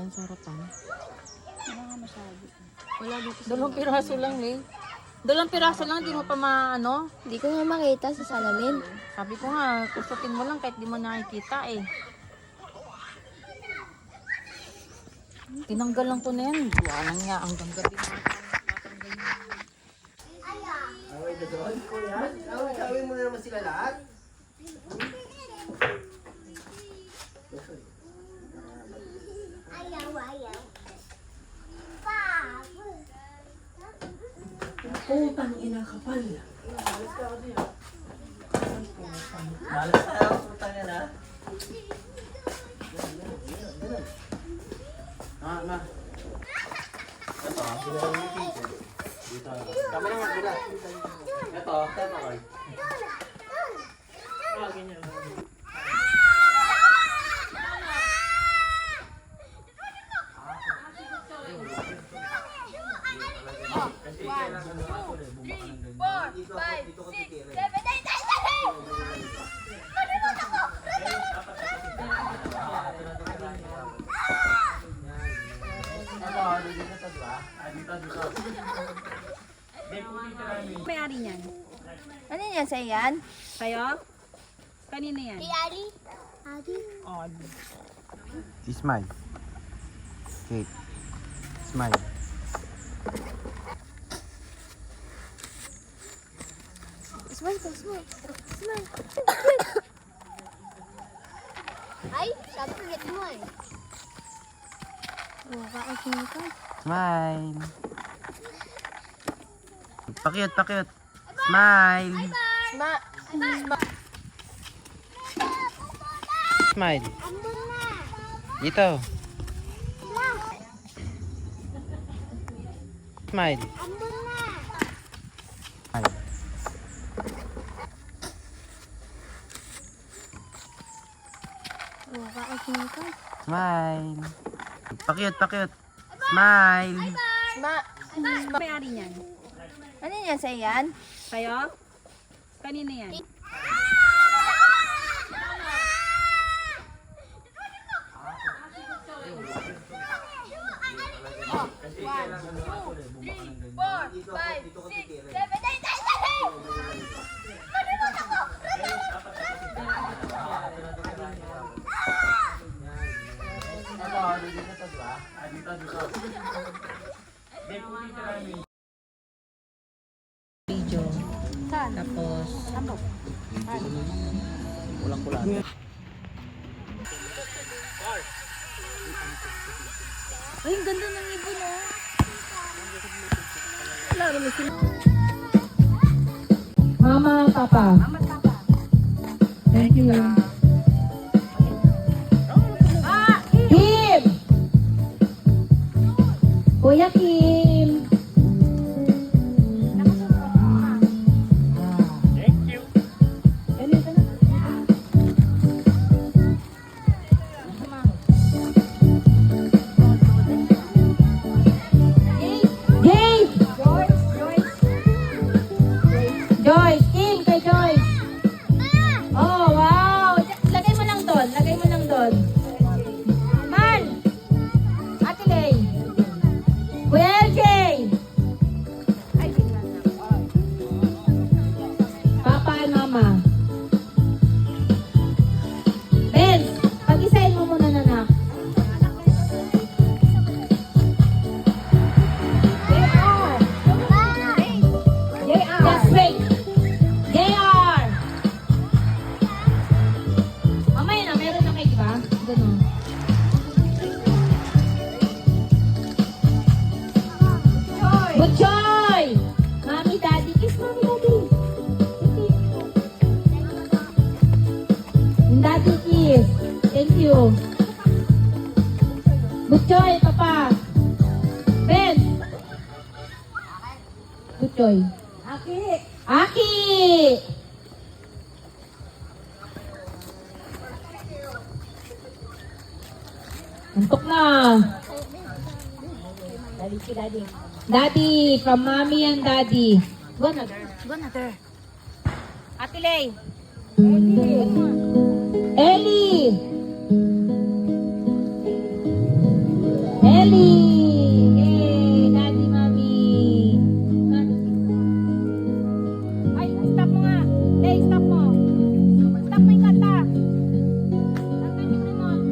dyan sa harapan. Wala nga masyado. Wala dito. 2 piraso lang, Lay. 2 piraso lang, di mo pa maano. Hindi ko nga makita sa salamin. Sabi ko nga, kusutin mo lang kahit di mo nakikita eh. Tinanggal lang ko na yan. Buwan lang niya, hanggang gabi na. Away na doon, kuya. Away mo na naman sila lahat. Putang ina kapal. Malas ka ako diyo. Malas ka ako, putang ina. Ma. Ito, sila yung teacher. Dito. Kami naman sila. Ito, koy. Ganyan. May-ari niyan. Ano yan sa iyan? Kayo? Kanina yan? Ali. Ali. Odd. Smile. Kate. Smile. Smile ka, smile. Smile. Ay, sabi ko get mo eh. Oh, kaasin ka. Smile. Pakyut. Smile. Smile. Dito. Smile. Smile. Oh, kaasin ka. Smile. Pakyut. Smile. May-ari niyan? Ano yan sa iyan? Kayo? Kanina yan? Video. Tapos, Kulang-kulang. Ay, ang ganda ng ibon oh. Wala naman sila. Mama, Papa. Thank you. Kim! Kuya Kim! Jade! Joyce! Kim! Kay Joyce! Oh, wow! Lagay mo lang doon. Man! Ate Lay! Kuya LJ! Papa and Mama. Ben! Pag-isahin mo muna nanak. JR! Just wait! JR! Mamaya na, meron na kayo, diba? Ganun. Butchoy! Mami, Daddy. Kiss Mami, Daddy. Yung Daddy kiss. Thank you. Butchoy, Papa. Ben! Butchoy. Aki! Antok na. Daddy, from Mommy and Daddy. Go na, girl. Ate Lay. Ellie. Ellie! Yay! Daddy, Mommy! Ay, stop mo nga. Lay, stop mo. Stop mo yung kanta. Nandun yung remote.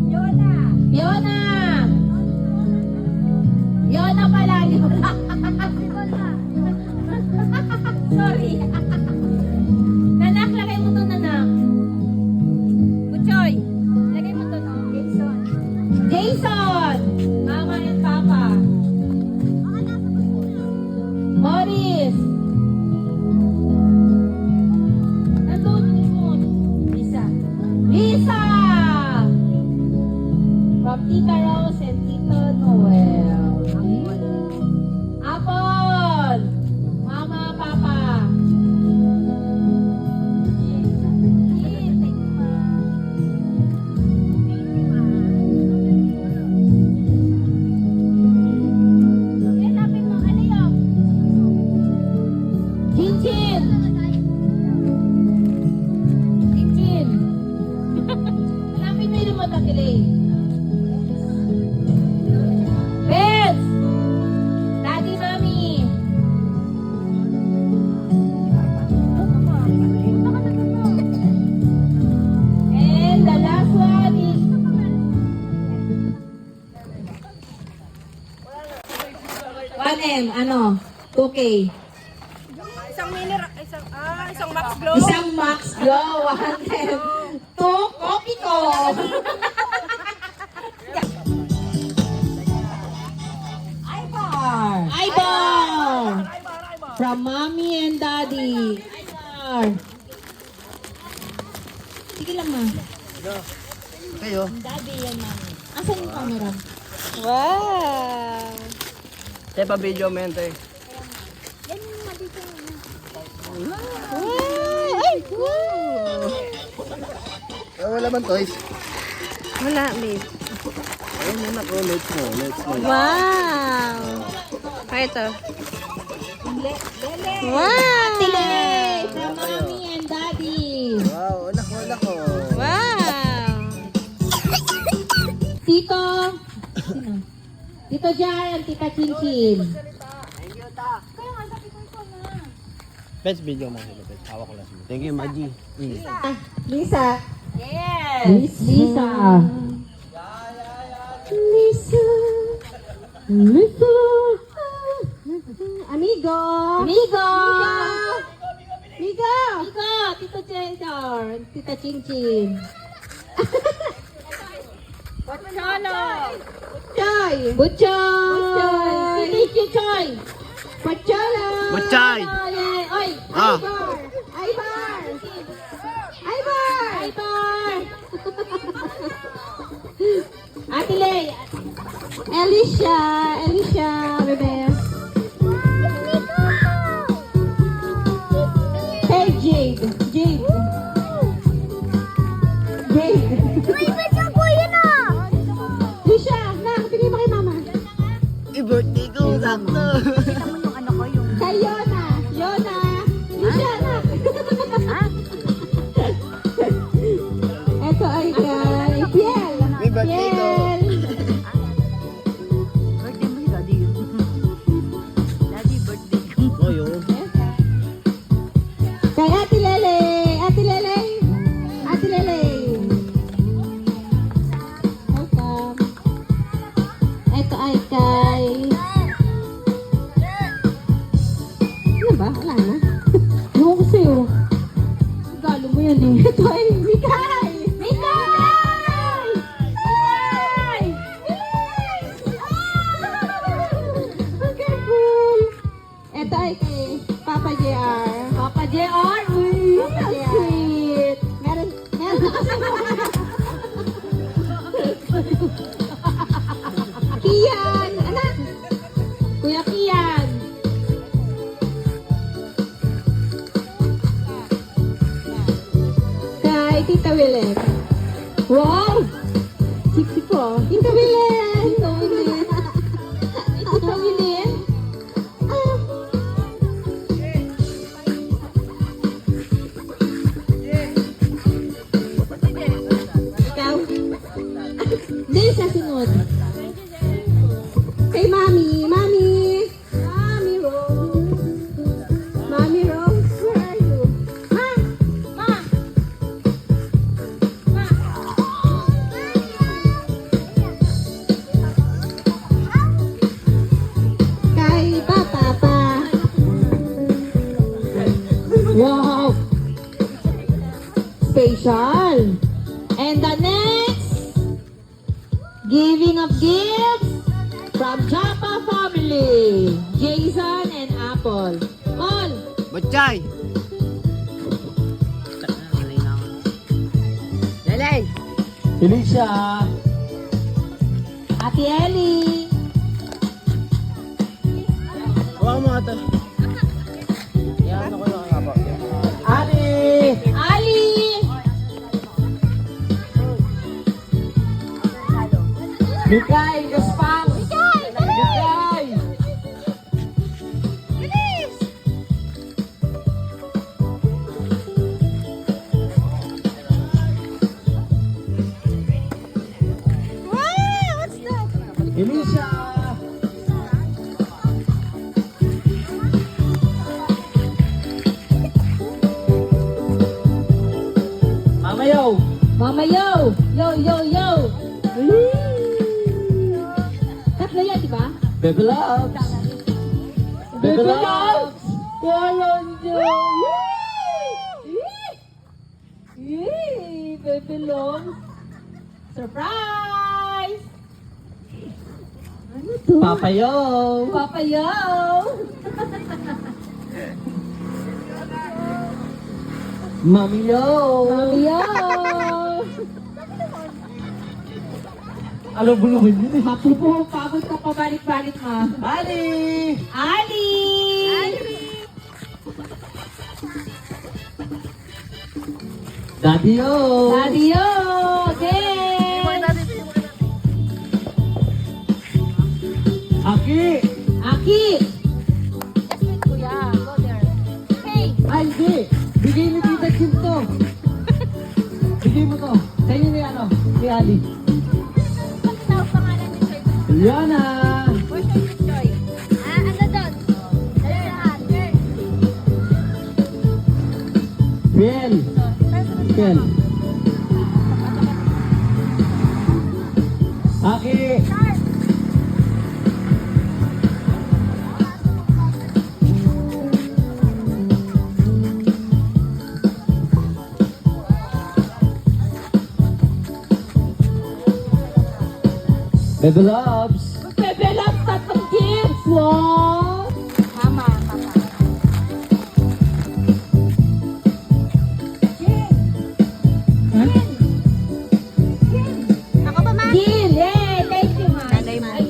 Yona. Fiona! Fiona pala! Sorry. Nanak, lagay mo to, nanak. Butchoy. Lagay mo to, no? Jason. Jason! Mama and Papa. Morris! Nandun yung remote. Lisa. Lisa! From Tita Rose and Tito Noel. Apple! Mama, Papa. Hanapin mo, ano yun? Chinchin! Chinchin! Hanapin mo yung remote, Ate Lay. Bets! Daddy, Mommy! And the last one is... 1M, ano? 2K. Isang mini, isang Max Glow. Isang Max Glow, 1M. 2 Coffee ko. Ibar. Ibar. From Mommy and Daddy. Ibar. Sige lang, ma. Kayo? Daddy yan, Mommy. Asan yung camera? Wow. Kaya pa video mo yan, te. Wala man toys. Wala, babe. Ayun na ako, let's go. Wow. Ay, ito. Wow. Tilay. From Mommy and Daddy. Wow, wala ko. Wow. Tito. Sino? Tito Jar and Tita Chinchin. Best video mo sila, best. Hawak ko lang sila. Thank you, Maji. Lisa. Yes. Lisa. Lisa. Lisa. Amigo. Amigo. Amigo. Amigo. Tito Jedor. Tita Chinchin. Pocholo. Choy. Butchoy. Thank you, Choy. Pocholo. Butchoy. Oy. Ah. Ibar. Ibar. Ibar. Ate Lay. Alicia, bebes. Hey, Jade. Uy, ba't yung kuya na? Alicia, na, tingin mo kay mama. I-birthday ko, sakto. Kay Yona. Alicia, na. Ito ay kay Piel. May birthday ko. Oyo. Kay Ate Lele. Welcome. Ito ay kay... Ano ba? Wala na. Ewan ko sa'yo. Galo mo yan eh. Ito ay Mikay! Okay, cool. Ito ay kay Papa JR. Papa JR? Uy, Papa JR. Sweet. Meron kasi Kian, anak. Kuya Kian. Kay Tita Willet. Wow! Sexy po. Tita Willet. Tita Willet. Ikaw? sunod. Kay Mami. Mami. Mami Rose. Mami Rose, where are you? Ma. Ma! Ma! Kay Papa pa. Wow. Special. And the next, giving of gifts from Japa family. Jason and Apple. All. Butchay! Leleng! Felicia! Ate Ellie. Huwag mo ito. Yan ako lang nga po. Ali! Ali. Mikay! Gaspang! Mikay! Felicia! Mama Yo! Mama Yo. Yo, yo, yo. Tatlo yan, di ba? Bebe Loves! Bebe Loves! Colonjo. Yay! Baby Loves. Surprise! Ano to? Papa Yo! Papa Yo. Mami Yo! Mami Yo. Alam mo naman yun eh. Pagod ka pa balik-balik, ma. Ali! Ali! Daddy Yo! Daddy Yo. Again. Aki! Aki. Yes, wait, kuya. Go there. Hey! Ay, hindi! Bigay ni Tita Kim to! Bigay mo to! Sa inyo ni ano? Ni Ali. Bakit tawag pangalan ni Choy? Liana! Where's your Choy? Ano doon? Dali lahat. Biel! Biel! Aki! Bebe Loves! Magpebelap tatlong gifts. Wow. Mama, papa. Ako ba, ma? Gin. Yay. Thank you, ma. Nanay mo. Ay,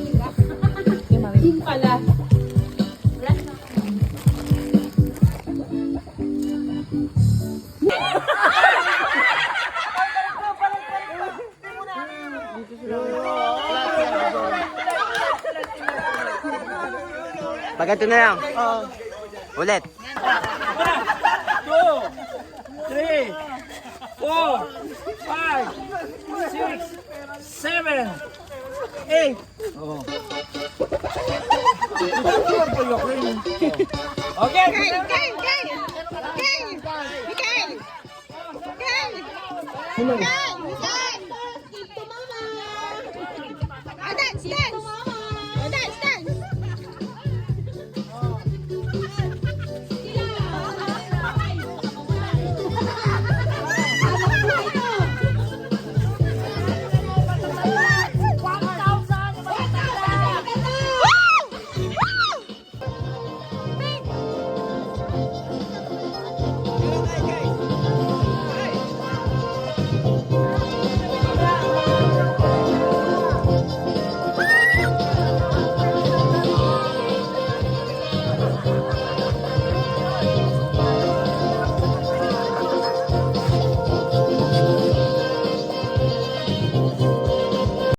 Gin pala. Pag ito na lang. Ulit. 2, 3, 4, 5, 6, 7, 8. Oh. Okay. Sino?